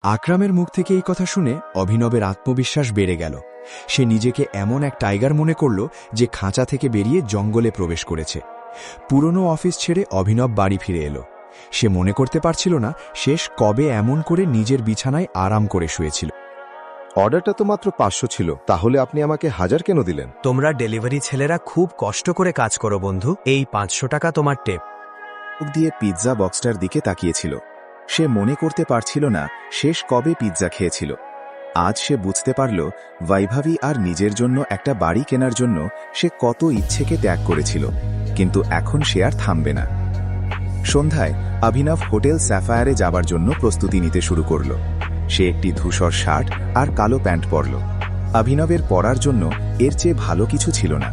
আকরামের মুখ থেকে এই কথা শুনে অভিনবের আত্মবিশ্বাস বেড়ে গেল। সে নিজেকে এমন এক টাইগার মনে করল যে খাঁচা থেকে বেরিয়ে জঙ্গলে প্রবেশ করেছে। পুরনো অফিস ছেড়ে অভিনব বাড়ি ফিরে এলো। সে মনে করতে পারছিল না শেষ কবে এমন করে নিজের বিছানায় আরাম করে শুয়েছিল। অর্ডারটা তো মাত্র 500 ছিল, তাহলে আপনি আমাকে 1000 কেন দিলেন? তোমরা ডেলিভারি ছেলেরা খুব কষ্ট করে কাজ করো বন্ধু, এই 500 টাকা তোমার টেপ। মুখ দিয়ে পিৎজা বক্সটার দিকে তাকিয়েছিল। সে মনে করতে পারছিল না শেষ কবে পিৎজা খেয়েছিল। আজ সে বুঝতে পারল বৈভবী আর নিজের জন্য একটা বাড়ি কেনার জন্য সে কত ইচ্ছেকে ত্যাগ করেছিল, কিন্তু এখন সে আর থামবে না। সন্ধ্যায় অভিনব হোটেল স্যাফায়ারে যাবার জন্য প্রস্তুতি নিতে শুরু করল। সে একটি ধূসর শার্ট আর কালো প্যান্ট পরল। অভিনবের পরার জন্য এর চেয়ে ভালো কিছু ছিল না।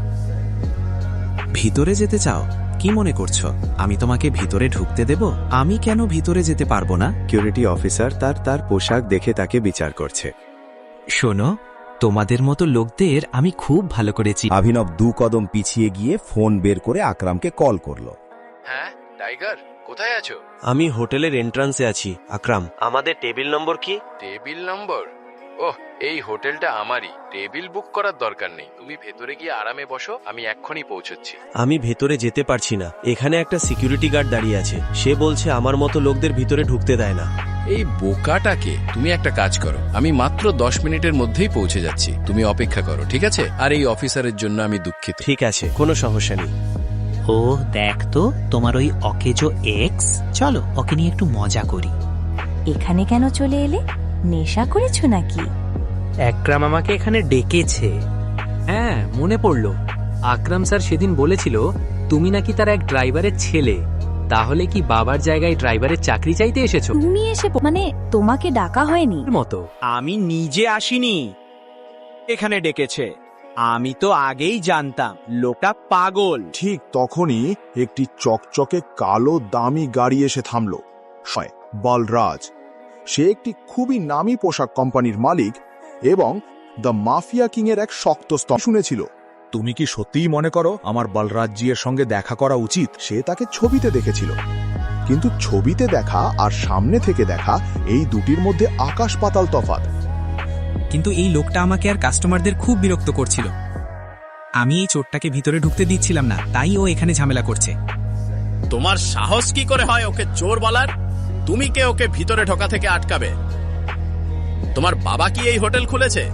ভিতরে যেতে চাও? কি মনে করছো আমি তোমাকে ভিতরে ঢুকতে দেব? আমি কেন ভিতরে যেতে পারবো না? সিকিউরিটি অফিসার তার পোশাক দেখে তাকে বিচার করছে। শোনো, তোমাদের মতো লোকদের আমি খুব ভালো করেছি। অভিনব 2 কদম পিছিয়ে গিয়ে ফোন বের করে আকরামকে কল করল। হ্যাঁ টাইগার, কোথায় আছো? আমি হোটেলের এন্ট্রান্সে আছি। আকরাম, আমাদের টেবিল নম্বর কি? টেবিল নম্বর? ওহ, এই হোটেলটা আমারই, টেবিল বুক করার দরকার নেই। তুমি ভেতরে গিয়ে আরামে বসো, আমি এক্ষুনি পৌঁছচ্ছি। আমি ভেতরে যেতে পারছি না, এখানে একটা সিকিউরিটি গার্ড দাঁড়িয়ে আছে। সে বলছে আমার মতো লোকদের ভিতরে ঢুকতে দেয় না। এই বোকাটাকে, তুমি একটা কাজ করো, আমি মাত্র 10 মিনিটের মধ্যেই পৌঁছে যাচ্ছি, তুমি অপেক্ষা করো, ঠিক আছে? আর এই অফিসারের জন্য আমি দুঃখিত। ঠিক আছে, কোনো সমস্যা নেই। ও দেখ তো, তোমার ওই অকেজো এক্স, চলো ওকে নিয়ে একটু মজা করি। এখানে কেন চলে এলে? নেশা করেছো নাকি? আকরাম আমাকে এখানে ডেকেছে। হ্যাঁ, মনে পড়লো, আকরাম স্যার সেদিন বলেছিল তুমি নাকি তার এক ড্রাইভারের ছেলে। তাহলে কি বাবার জায়গায় ড্রাইভারের চাকরি চাইতে এসেছো? তুমি এসে মানে তোমাকে ডাকা হয়নি মতো? আমি নিজে আসিনি, এখানে ডেকেছে। আমি তো আগেই জানতাম লোকটা পাগল। ঠিক তখনই একটি চকচকে কালো দামি গাড়ি এসে থামল। বলরাজ, সে একটি খুবই নামী পোশাক কোম্পানির মালিক এবং দ্য মাফিয়া কিং এর এক শক্ত স্তম্ভ শুনেছিল। তুমি কি সত্যিই মনে করো আমার বলরাজজির সঙ্গে দেখা করা উচিত? সে তাকে ছবিতে দেখেছিল, কিন্তু ছবিতে দেখা আর সামনে থেকে দেখা এই দুটির মধ্যে আকাশ পাতাল তফাৎ। কিন্তু এই লোকটা আমাকে আর কাস্টমারদের খুব বিরক্ত করছিল। আমি এই চোরটাকে ভিতরে ঢুকতে দিচ্ছিলাম না, তাই ও এখানে ঝামেলা করছে। তোমার সাহস কি করে হয় ওকে চোর বলার? তুমি কে ওকে ভিতরে ঢোকা থেকে আটকাবে? তোমার বাবা কি এই হোটেল খুলেছে?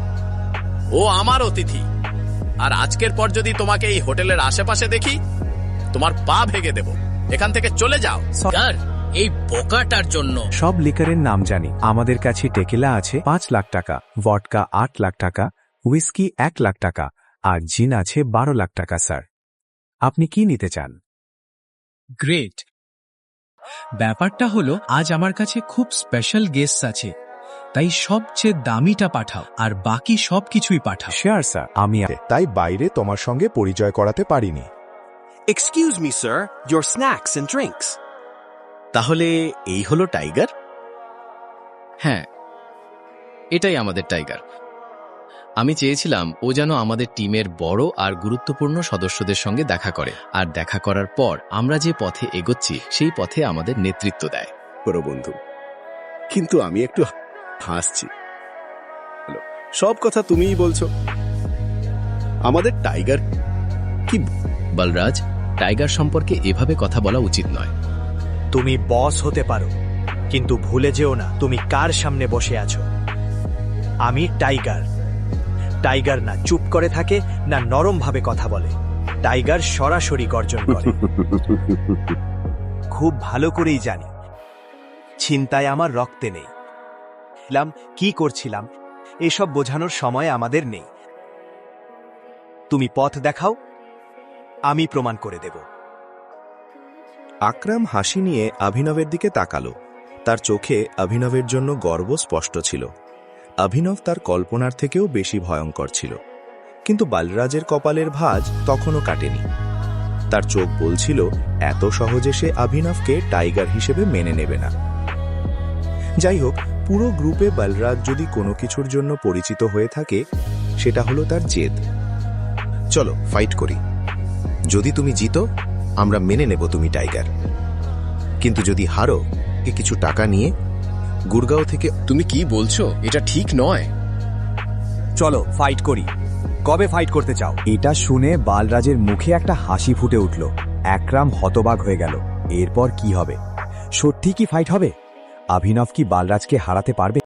ও আমার অতিথি, আর আজকের পর যদি তোমাকে এই হোটেলের আশেপাশে দেখি, তোমার পা ভেঙে দেব। এখান থেকে চলে যাও। স্যার, এই বোকাটার জন্য। সব লিকারের নাম জানি। আমাদের কাছে টেকিলা আছে 5 লাখ টাকা, ভডকা 8 লাখ টাকা, হুইস্কি 1 লাখ টাকা, আর জিন আছে 12 লাখ টাকা। স্যার, আপনি কি নিতে চান? গ্রেট। ব্যাপারটা হলো আজ আমার কাছে খুব স্পেশাল গেস্ট আছে, তাই সবচেয়ে দামিটা পাঠাও আর বাকি সবকিছুই পাঠাও। শিওর স্যার, আমি তাই বাইরে তোমার সঙ্গে পরিচয় করাতে পারিনি। Excuse me sir, your snacks and drinks. তাহলে এই হলো টাইগার? হ্যাঁ, এটাই আমাদের টাইগার। আমি চেয়েছিলাম ও যেন আমাদের টিমের বড় আর গুরুত্বপূর্ণ সদস্যদের সঙ্গে দেখা করে, আর দেখা করার পর আমরা যে পথে এগোচ্ছি সেই পথে আমাদের নেতৃত্ব দেয়। করো বন্ধু, কিন্তু আমি একটু হাসছি। সব কথা তুমিই বলছো। আমাদের টাইগার কি? বলরাজ, টাইগার সম্পর্কে এভাবে কথা বলা উচিত নয়। তুমি বস হতে পারো, কিন্তু ভুলে যেও না তুমি কার সামনে বসে আছো। আমি টাইগার। টাইগার না চুপ করে থাকে, না নরম ভাবে কথা বলে। টাইগার সরাসরি গর্জন করে। খুব ভালো করেই জানি ছিনতাই আমার রক্তে নেই। কি করছিলাম এসব বোঝানোর সময় আমাদের নেই। তুমি পথ দেখাও, আমি প্রমাণ করে দেব। আকরাম হাসি নিয়ে অভিনবের দিকে তাকালো। তার চোখে অভিনবের জন্য গর্ব স্পষ্ট ছিল। অভিনব তার কল্পনার থেকেও বেশি ভয়ঙ্কর ছিল, কিন্তু বলরাজের কপালের ভাঁজ তখনও কাটেনি। তার চোখ বলছিল এত সহজে সে অভিনবকে টাইগার হিসেবে মেনে নেবে না। যাই হোক, পুরো গ্রুপে বলরাজ যদি কোনো কিছুর জন্য পরিচিত হয়ে থাকে, সেটা হলো তার জেদ। চলো ফাইট করি। যদি তুমি জিতো, আমরা মেনে নেব তুমি টাইগার, কিন্তু যদি হারো, কিছু টাকা নিয়ে গুরগাঁও থেকে। তুমি কি বলছো? এটা ঠিক নয়। চলো ফাইট করি। কবে ফাইট করতে চাও? এটা শুনে বালরাজের মুখে একটা হাসি ফুটে উঠল। একরাম হতবাক হয়ে গেল। এরপর কি হবে? সত্যি কি ফাইট হবে? অভিনব কি বালরাজকে হারাতে পারবে?